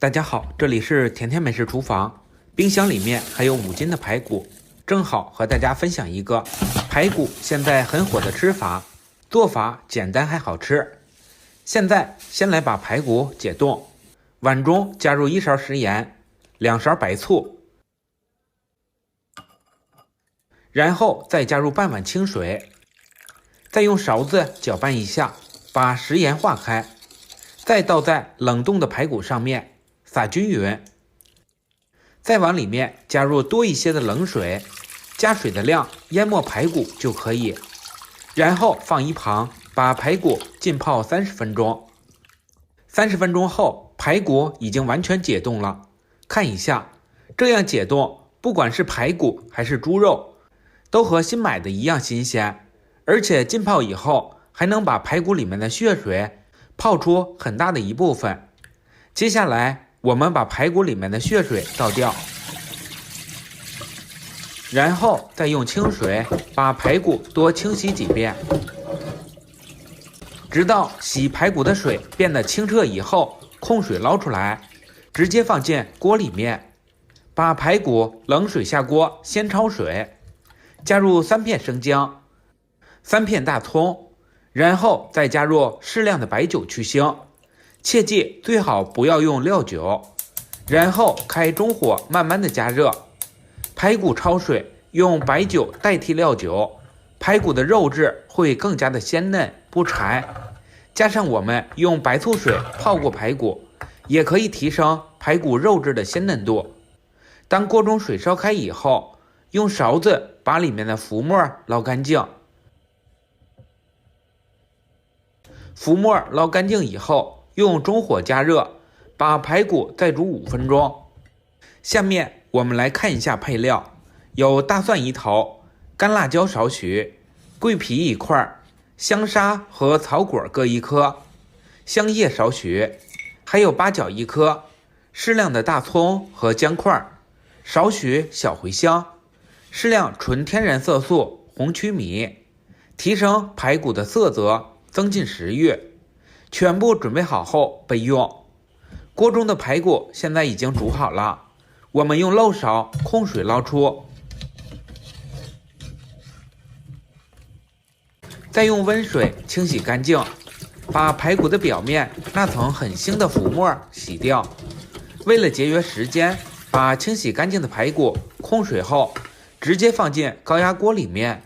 大家好，这里是甜甜美食厨房。冰箱里面还有5斤的排骨，正好和大家分享一个排骨现在很火的吃法，做法简单还好吃。现在先来把排骨解冻，碗中加入1勺食盐，2勺白醋，然后再加入半碗清水，再用勺子搅拌一下，把食盐化开，再倒在冷冻的排骨上面，撒均匀，再往里面加入多一些的冷水，加水的量淹没排骨就可以，然后放一旁，把排骨浸泡30分钟。30分钟后，排骨已经完全解冻了，看一下，这样解冻，不管是排骨还是猪肉，都和新买的一样新鲜，而且浸泡以后还能把排骨里面的血水泡出很大的一部分。接下来我们把排骨里面的血水倒掉，然后再用清水把排骨多清洗几遍，直到洗排骨的水变得清澈以后，控水捞出来，直接放进锅里面，把排骨冷水下锅先焯水，加入3片生姜、3片大葱，然后再加入适量的白酒去腥，切记最好不要用料酒，然后开中火慢慢的加热。排骨焯水用白酒代替料酒，排骨的肉质会更加的鲜嫩不柴，加上我们用白醋水泡过排骨，也可以提升排骨肉质的鲜嫩度。当锅中水烧开以后，用勺子把里面的浮沫捞干净，浮沫捞干净以后，用中火加热，把排骨再煮5分钟。下面我们来看一下配料，有大蒜1头，干辣椒少许，桂皮1块，香砂和草果各1颗，香叶少许，还有八角1颗，适量的大葱和姜块，少许小茴香，适量纯天然色素红曲米，提升排骨的色泽，增进食欲。全部准备好后备用。锅中的排骨现在已经煮好了，我们用漏勺控水捞出，再用温水清洗干净，把排骨的表面那层很腥的浮沫洗掉。为了节约时间，把清洗干净的排骨控水后直接放进高压锅里面。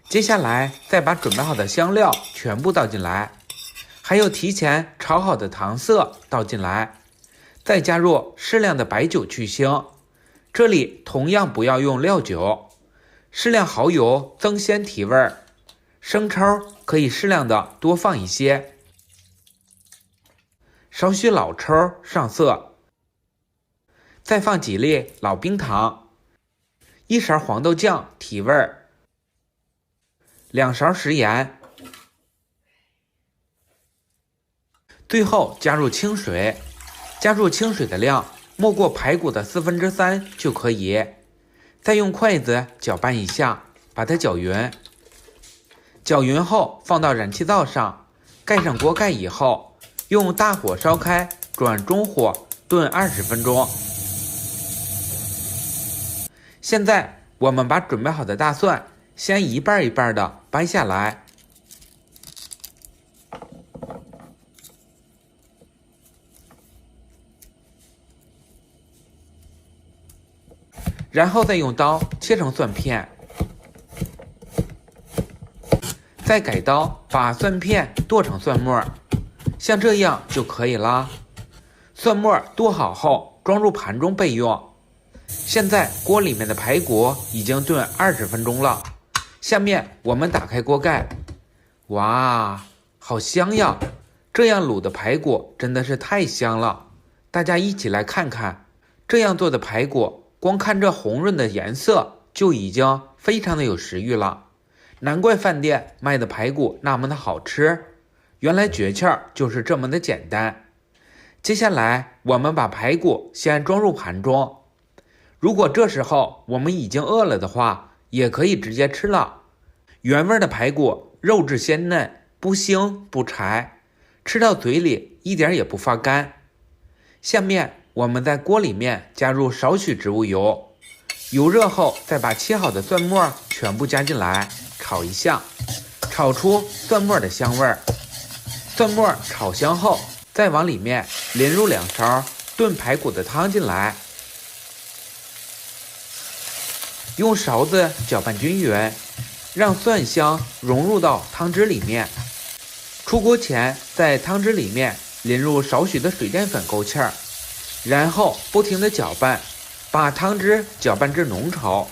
接下来再把准备好的香料全部倒进来，还有提前炒好的糖色倒进来，再加入适量的白酒去腥，这里同样不要用料酒，适量蚝油增鲜提味，生抽可以适量的多放一些，少许老抽上色，再放几粒老冰糖，1勺黄豆酱提味，2勺食盐，最后加入清水，加入清水的量没过排骨的3/4就可以，再用筷子搅拌一下，把它搅匀。搅匀后放到燃气灶上，盖上锅盖以后，用大火烧开，转中火炖20分钟。现在我们把准备好的大蒜先一半一半的掰下来，然后再用刀切成蒜片，再改刀把蒜片剁成蒜末，像这样就可以了。蒜末剁好后装入盘中备用。现在锅里面的排骨已经炖20分钟了，下面我们打开锅盖，哇，好香呀！这样卤的排骨真的是太香了，大家一起来看看，这样做的排骨，光看这红润的颜色就已经非常的有食欲了，难怪饭店卖的排骨那么的好吃，原来诀窍就是这么的简单。接下来我们把排骨先装入盘中，如果这时候我们已经饿了的话，也可以直接吃了。原味的排骨肉质鲜嫩，不腥不柴，吃到嘴里一点也不发干。下面我们在锅里面加入少许植物油，油热后再把切好的蒜末全部加进来，炒一下，炒出蒜末的香味儿。蒜末炒香后，再往里面淋入2勺炖排骨的汤进来，用勺子搅拌均匀，让蒜香融入到汤汁里面。出锅前，在汤汁里面淋入少许的水淀粉勾芡儿，然后不停地搅拌，把汤汁搅拌至浓稠。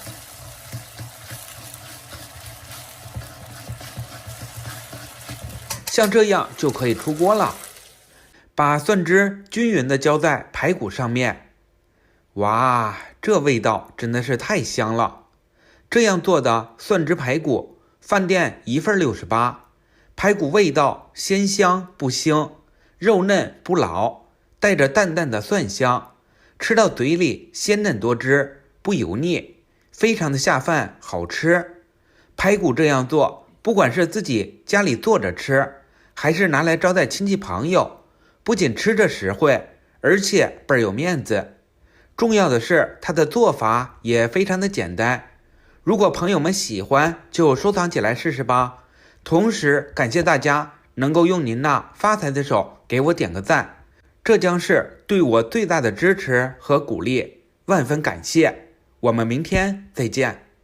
像这样就可以出锅了。把蒜汁均匀地浇在排骨上面。哇，这味道真的是太香了！这样做的蒜汁排骨，饭店1份68，排骨味道鲜香不腥，肉嫩不老，带着淡淡的蒜香，吃到嘴里鲜嫩多汁，不油腻，非常的下饭，好吃。排骨这样做，不管是自己家里做着吃，还是拿来招待亲戚朋友，不仅吃着实惠，而且倍儿有面子。重要的是它的做法也非常的简单，如果朋友们喜欢，就收藏起来试试吧。同时感谢大家能够用您那发财的手给我点个赞，这将是对我最大的支持和鼓励，万分感谢。我们明天再见。